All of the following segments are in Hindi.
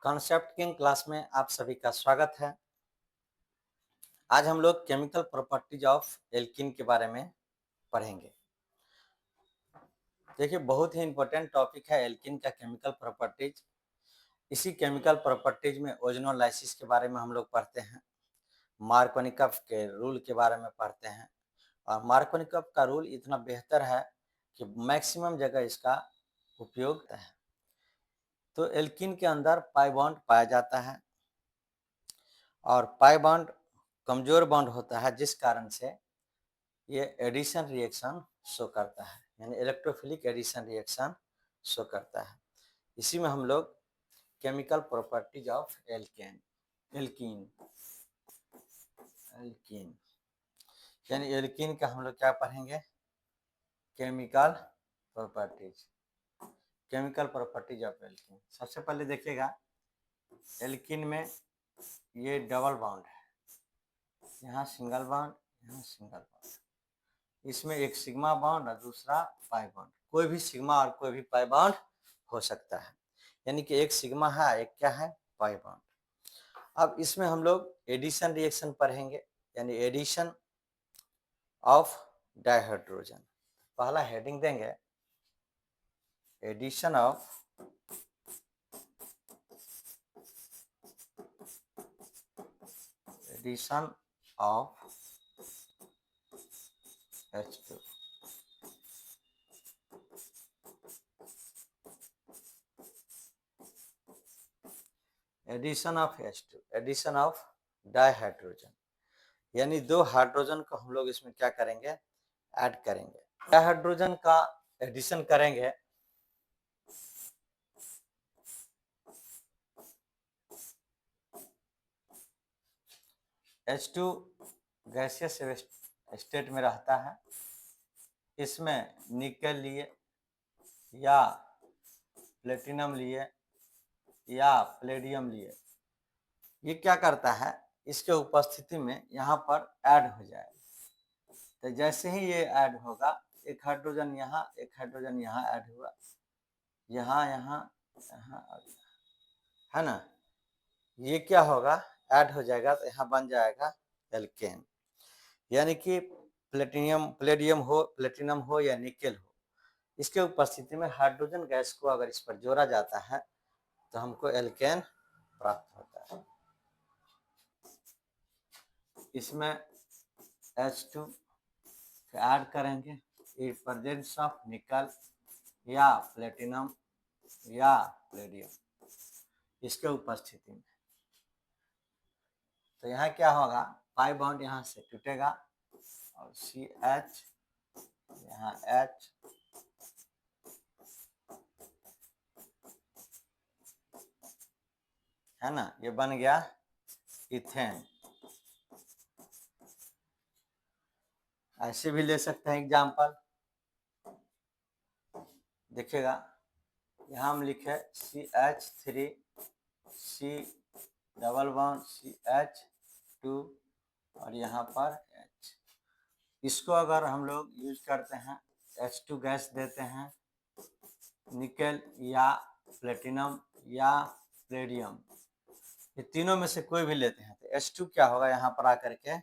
कॉन्सेप्ट किंग क्लास में आप सभी का स्वागत है। आज हम लोग केमिकल प्रॉपर्टीज ऑफ एल्कीन के बारे में पढ़ेंगे। देखिए, बहुत ही इंपॉर्टेंट टॉपिक है एल्कीन का केमिकल प्रॉपर्टीज। इसी केमिकल प्रॉपर्टीज में ओजोनोलाइसिस के बारे में हम लोग पढ़ते हैं, मार्कोनिकफ के रूल के बारे में पढ़ते हैं। और मार्कोनिकफ का रूल इतना बेहतर है कि मैक्सिमम जगह इसका उपयोग है। तो एल्कीन के अंदर पाई बॉन्ड पाया जाता है और पाई बॉन्ड कमजोर बॉन्ड होता है, जिस कारण से ये एडिशन रिएक्शन शो करता है, यानी इलेक्ट्रोफिलिक एडिशन रिएक्शन शो करता है। इसी में हम लोग chemical properties of alkane alkene alkene यानी एल्कीन का हम लोग क्या पढ़ेंगे, केमिकल प्रॉपर्टीज ऑफ एल्कीन। सबसे पहले देखिएगा, एल्कीन में ये डबल बॉन्ड है, यहाँ सिंगल बॉन्ड, यहाँ सिंगल बॉन्ड। इसमें एक सिग्मा बॉन्ड और दूसरा पाई बॉन्ड। कोई भी सिग्मा और कोई भी पाई बॉन्ड हो सकता है, यानी कि एक सिग्मा है, एक क्या है, पाई बॉन्ड। अब इसमें हम लोग एडिशन रिएक्शन पढ़ेंगे, यानी एडिशन ऑफ डाइहाइड्रोजन। पहला हेडिंग देंगे, addition of H2। Addition of H2, addition of dihydrogen, यानी दो हाइड्रोजन को हम लोग इसमें क्या करेंगे, ऐड करेंगे। डाइहाइड्रोजन का एडिशन करेंगे H2 गैसियस स्टेट में रहता है। इसमें निकल लिए या प्लेटिनम लिए या प्लेडियम लिए, ये क्या करता है, इसके उपस्थिति में यहाँ पर ऐड हो जाएगा। तो जैसे ही ये ऐड होगा, एक हाइड्रोजन यहाँ, एक हाइड्रोजन यहाँ ऐड हुआ, यहाँ यहाँ यहाँ, है ना, ये क्या होगा, ऐड हो जाएगा, तो यहाँ बन जाएगा एल्केन। यानी कि प्लेडियम हो, प्लेटिनम हो या निकेल हो, इसके उपस्थिति में हाइड्रोजन गैस को अगर इस पर जोड़ा जाता है तो हमको एल्केन प्राप्त होता है। इसमें H2 ऐड करेंगे इन प्रेजेंस ऑफ निकल या प्लेटिनम या प्लेडियम, इसके उपस्थिति में। तो यहाँ क्या होगा, पाई बॉन्ड यहाँ से टूटेगा और CH, यहाँ H, है ना, ये बन गया इथेन। ऐसे भी ले सकते हैं एग्जाम्पल, देखिएगा, यहाँ हम लिखे CH3 C double bond CH2 और यहाँ पर H। इसको अगर हम लोग यूज करते हैं, H2 गैस देते हैं, निकेल या प्लेटिनम या प्लेडियम, ये तीनों में से कोई भी लेते हैं, तो H2 क्या होगा, यहाँ पर आकर के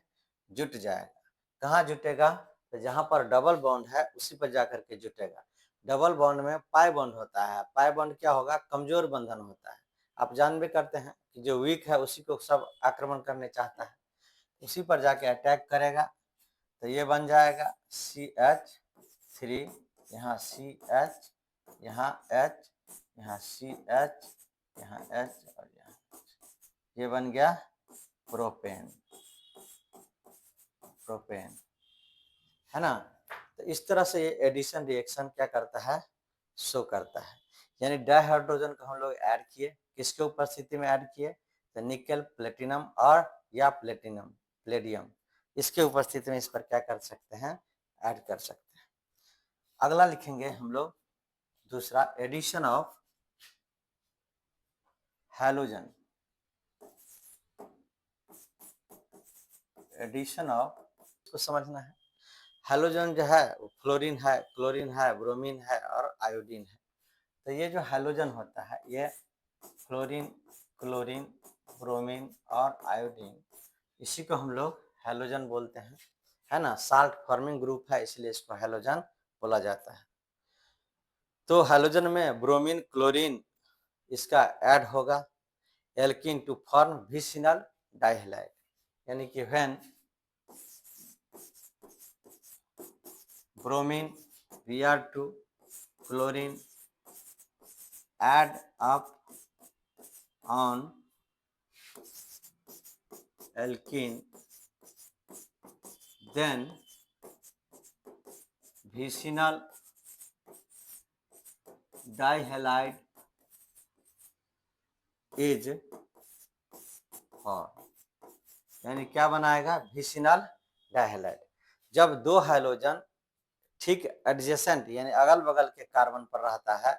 जुट जाएगा। कहाँ जुटेगा, तो जहाँ पर डबल बॉन्ड है उसी पर जाकर के जुटेगा। डबल बॉन्ड में पाई बॉन्ड होता है, पाई बॉन्ड क्या होगा, कमजोर बंधन होता है। आप जान भी करते हैं कि जो वीक है उसी को सब आक्रमण करने चाहता है, उसी पर जाके अटैक करेगा। तो ये बन जाएगा CH3, यहाँ CH, यहाँ H, यहाँ CH, यहाँ H और यहाँ H। ये बन गया प्रोपेन, है ना। तो इस तरह से ये एडिशन रिएक्शन क्या करता है, शो करता है। यानी डाइहाइड्रोजन को हम लोग ऐड किए, किसके उपस्थिति में ऐड किए, तो निकेल प्लेटिनम और या प्लेडियम, इसके उपस्थिति में इस पर क्या कर सकते हैं, ऐड कर सकते हैं। अगला लिखेंगे हम लोग दूसरा, addition of halogen. Addition of, इसको समझना है, हैलोजन जो है वो फ्लोरीन है, क्लोरीन है, ब्रोमीन है और आयोडीन है। तो ये जो हैलोजन होता है, ये फ्लोरीन क्लोरीन, ब्रोमीन और आयोडीन, इसी को हम लोग हैलोजन बोलते हैं, है ना। साल्ट फॉर्मिंग ग्रुप है, इसलिए इसको हैलोजन बोला जाता है। तो हैलोजन में ब्रोमीन, क्लोरीन इसका ऐड होगा एल्कीन टू फॉर्म विसिनल डाइहैलाइड, यानी कि when bromine Br2 chlorine add up on alkene, then vicinal dihalide is formed, यानी क्या बनाएगा, विसिनल डाइहैलाइड। जब दो हाइड्रोजन ठीक एडजेसेंट यानी अगल बगल के कार्बन पर रहता है,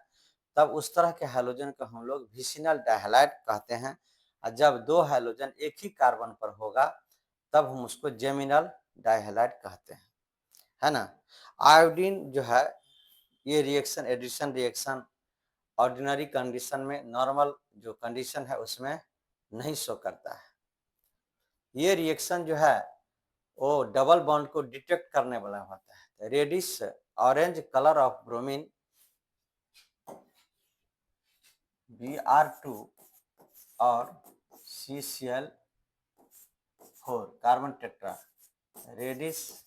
तब उस तरह के हाइड्रोजन को हम लोग विसिनल डाइहैलाइड कहते हैं। और जब दो हाइड्रोजन एक ही कार्बन पर होगा, तब हम उसको जेमिनल डाइहैलाइड कहते हैं, है ना। आयोडीन जो है, ये reaction addition reaction ordinary condition में, नॉर्मल जो कंडीशन है उसमें नहीं शो करता है। ये रिएक्शन जो है वो डबल बॉन्ड को डिटेक्ट करने वाला होता है। Reddish orange colour of bromine Br2 और CCl4 carbon tetra, reddish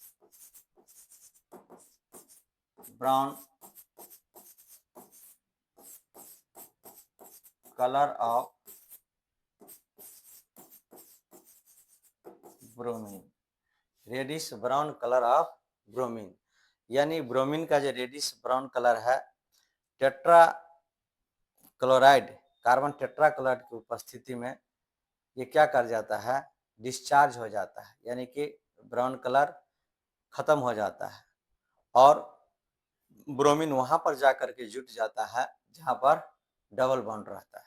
brown colour of bromine, reddish brown colour of bromine, यानी ब्रोमीन का जो रेडिश ब्राउन कलर है, tetra chloride, carbon tetra chloride की उपस्थिति में ये क्या कर जाता है, डिस्चार्ज हो जाता है, यानी कि ब्राउन कलर खत्म हो जाता है और ब्रोमीन वहां पर जाकर के जुट जाता है जहां पर डबल बॉन्ड रहता है।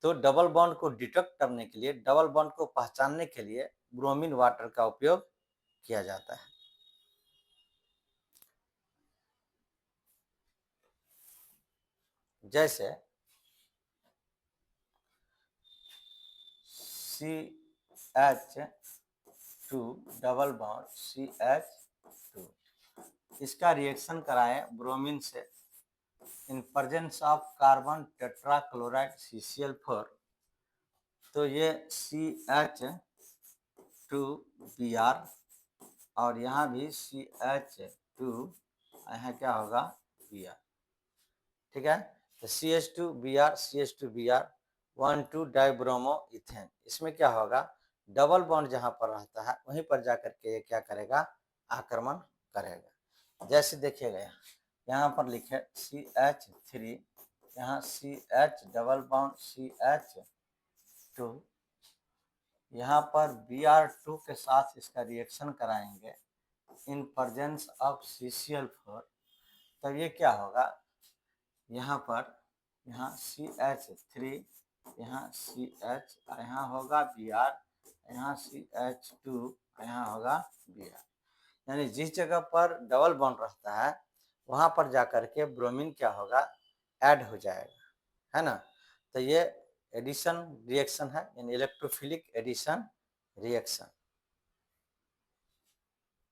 तो डबल बॉन्ड को डिटेक्ट करने के लिए, डबल बॉन्ड को पहचानने के लिए ब्रोमीन वाटर का उपयोग किया जाता है। जैसे CH2 डबल बॉन्ड CH2, इसका रिएक्शन कराएं ब्रोमीन से in presence of carbon tetra chloride CCl4, तो ये CH2Br और यहाँ भी CH2, यहाँ क्या होगा Br, ठीक है। तो CH2Br CH2Br 1,2 डाइब्रोमो इथेन, इसमें क्या होगा, डबल बॉन्ड जहां पर रहता है वहीं पर जाकर के ये क्या करेगा, आक्रमण करेगा। जैसे देखिएगा यहाँ पर लिखे CH3, यहाँ CH डबल बॉन्ड CH2, यहाँ पर Br2 के साथ इसका रिएक्शन कराएंगे इन प्रेजेंस ऑफ CCl4, तब ये क्या होगा, यहाँ पर यहाँ CH3, यहाँ CH, यहाँ होगा Br, यहाँ CH2, यहाँ होगा Br, यानी जिस जगह पर डबल बॉन्ड रहता है वहां पर जाकर के ब्रोमीन क्या होगा, ऐड हो जाएगा, है ना। तो ये एडिशन रिएक्शन है, यानी इलेक्ट्रोफिलिक एडिशन रिएक्शन।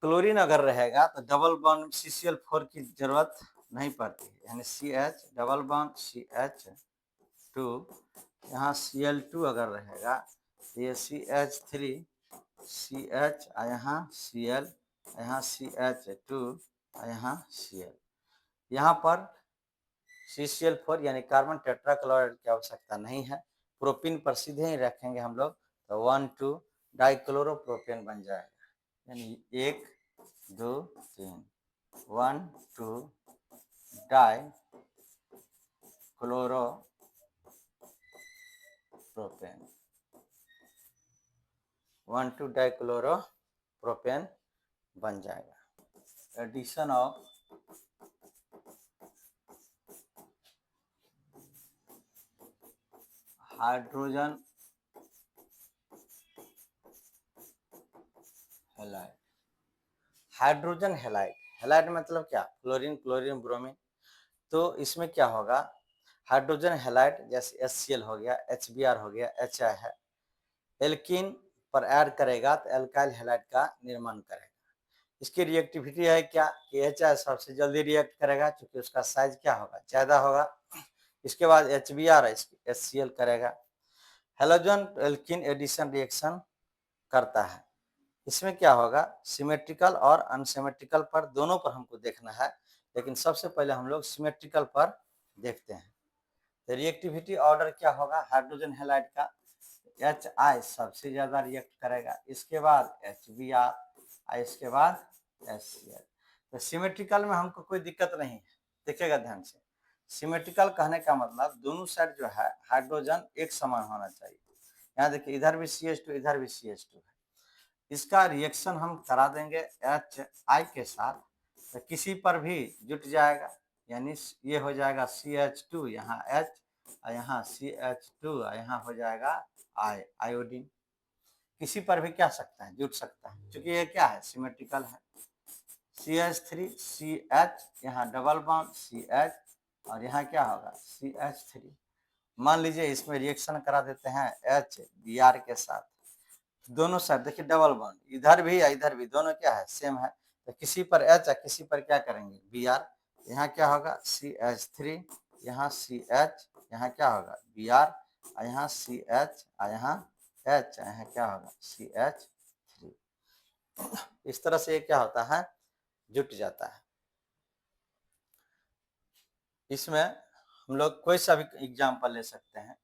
क्लोरीन अगर रहेगा तो डबल बॉन्ड CCl4 की जरूरत नहीं पड़ती, यानी CH डबल बॉन्ड CH2, यहाँ Cl2 अगर रहेगा तो ये CH3 CH, यहाँ Cl, यहाँ CH2, यहाँ Cl, यहाँ पर CCl4 यानी कार्बन टेट्रा क्लोराइड की आवश्यकता नहीं है, प्रोपीन पर सीधे ही रखेंगे हम लोग, तो 1,2 डाइक्लोरोप्रोपेन बन जाएगा, यानी 1 2 3 1 2 डाई क्लोरोप्रोपेन, 1 2 डाइक्लोरोप्रोपेन बन जाएगा। Addition of hydrogen halide, hydrogen halide, halide मतलब क्या, क्लोरीन क्लोरीन ब्रोमीन। तो इसमें क्या होगा, हाइड्रोजन हैलाइड जैसे HCl हो गया, HBr हो गया, HI है, एल्कीन पर ऐड करेगा तो एल्काइल हैलाइड का निर्माण करेगा। इसकी रिएक्टिविटी है क्या कि HI सबसे जल्दी रिएक्ट करेगा क्योंकि उसका साइज क्या होगा, ज्यादा होगा। इसके बाद HBr HCl करेगा। हेलोजन एल्कीन एडिशन रिएक्शन करता है। इसमें क्या होगा, सिमेट्रिकल और अनसिमेट्रिकल पर दोनों पर हमको देखना है, लेकिन सबसे पहले हम लोग सिमेट्रिकल पर देखते हैं। तो रिएक्टिविटी ऑर्डर क्या होगा, हाइड्रोजन हैलाइड का HI सबसे ज्यादा रिएक्ट करेगा, इसके बाद HBr और इसके बाद HCl। तो सिमेट्रिकल में हमको कोई दिक्कत नहीं है, देखिएगा ध्यान से। सिमेट्रिकल कहने का मतलब दोनों साइड जो है हाइड्रोजन एक समान होना चाहिए। यहाँ देखिए इधर भी CH2 इधर भी CH2 है। इसका रिएक्शन हम करा देंगे HI के साथ, तो किसी पर भी जुट जाएगा, यानी ये हो जाएगा CH2 यहाँ H और यहाँ CH2 और यहाँ हो जाएगा I आयोडीन। किसी पर भी क्या सकता है, जुट सकता है, क्योंकि ये क्या है, सिमेट्रिकल है। CH3 CH यहाँ डबल बॉन्ड CH और यहाँ क्या होगा CH3। मान लीजिए इसमें रिएक्शन करा देते हैं HBr के साथ, दोनों साइड देखिए डबल बॉन्ड, इधर भी या इधर भी दोनों क्या है, सेम है। तो किसी पर H है किसी पर क्या करेंगे Br, यहाँ क्या होगा CH3 यहाँ CH यहाँ क्या होगा Br और यहाँ CH और यहाँ H यहाँ क्या होगा CH3। इस तरह से ये क्या होता है, जुट जाता है। इसमें हम लोग कोई सा भी एग्जाम्पल ले सकते हैं,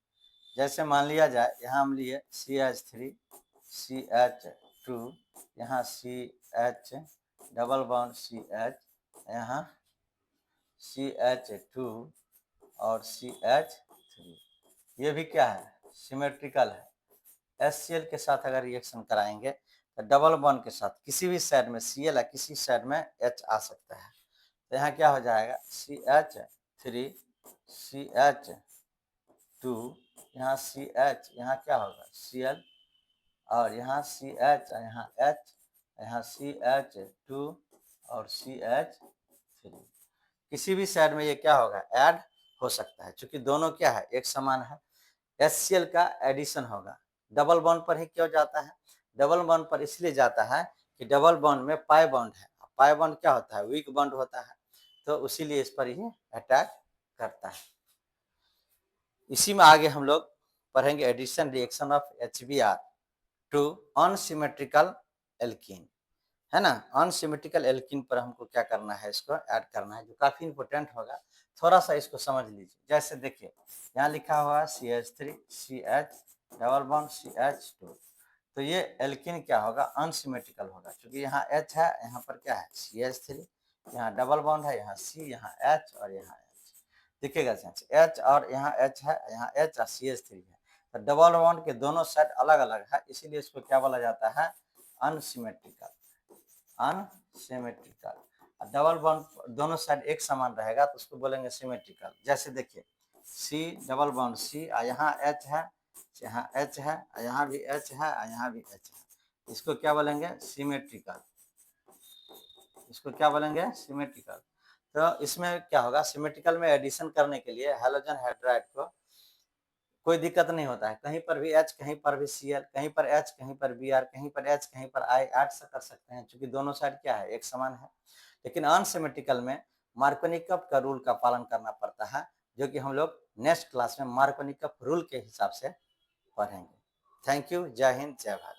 जैसे मान लिया जाए यहाँ हम लिए CH3 CH2 यहाँ CH डबल बॉन्ड CH यहाँ CH2 और CH3, ये भी क्या है, सिमेट्रिकल है। HCl के साथ अगर रिएक्शन कराएंगे तो डबल बॉन्ड के साथ किसी भी साइड में Cl है, किसी साइड में H आ सकता है। तो यहाँ क्या हो जाएगा CH3 CH2 यहाँ CH यहाँ क्या होगा Cl और यहाँ CH और यहाँ H यहाँ CH2 और CH3, किसी भी साइड में ये क्या होगा, ऐड हो सकता है, क्योंकि दोनों क्या है, एक समान है। HCl का एडिशन होगा, डबल बॉन्ड पर ही क्यों जाता है, डबल बॉन्ड पर इसलिए जाता है कि डबल बॉन्ड में पाई बॉन्ड है, पाई बॉन्ड क्या होता है, वीक बॉन्ड होता है, तो उसीलिए इस पर ही अटैक करता है। इसी में आगे हम लोग पढ़ेंगे addition reaction of HBr to unsymmetrical alkene, है ना। अनसिमेट्रिकल एल्कीन पर हमको क्या करना है, इसको ऐड करना है, जो काफी इंपोर्टेंट होगा। थोड़ा सा इसको समझ लीजिए। जैसे देखिए यहाँ लिखा हुआ CH3 CH double bond CH2, तो ये एल्कीन क्या होगा, अनसिमेट्रिकल होगा, क्योंकि यहाँ H है, यहाँ पर क्या है CH3, यहाँ डबल बॉन्ड है, यहाँ C यहाँ H और यहाँ H। देखिएगा H और यहाँ H है, यहाँ H और CH3 है, तो डबल बॉन्ड के दोनों साइड अलग अलग है, इसीलिए इसको क्या बोला जाता है, अनसिमेट्रिकल। अनसिमेट्रिकल डबल बॉन्ड दोनों साइड एक समान रहेगा तो उसको बोलेंगे सिमेट्रिकल। जैसे देखिए C डबल बॉन्ड C और यहाँ H है, यहाँ H है, यहाँ भी H है, यहाँ भी H है, इसको क्या बोलेंगे, सिमेट्रिकल। इसको क्या बोलेंगे, सिमेट्रिकल। तो इसमें क्या होगा, सिमेट्रिकल में एडिशन करने के लिए हैलोजन हाइड्राइड को कोई दिक्कत नहीं होता है, कहीं पर भी H कहीं पर भी Cl, कहीं पर H कहीं पर Br, कहीं पर H कहीं पर I ऐड कर सकते हैं, क्योंकि दोनों साइड क्या है, एक समान है। लेकिन अनसिमेट्रिकल में मार्कोनिकप का रूल का पालन करना पड़ता है, जो कि हम लोग नेक्स्ट क्लास में मार्कोनिकप रूल के हिसाब से पढ़ेंगे। थैंक यू, जय हिंद, जय भारत।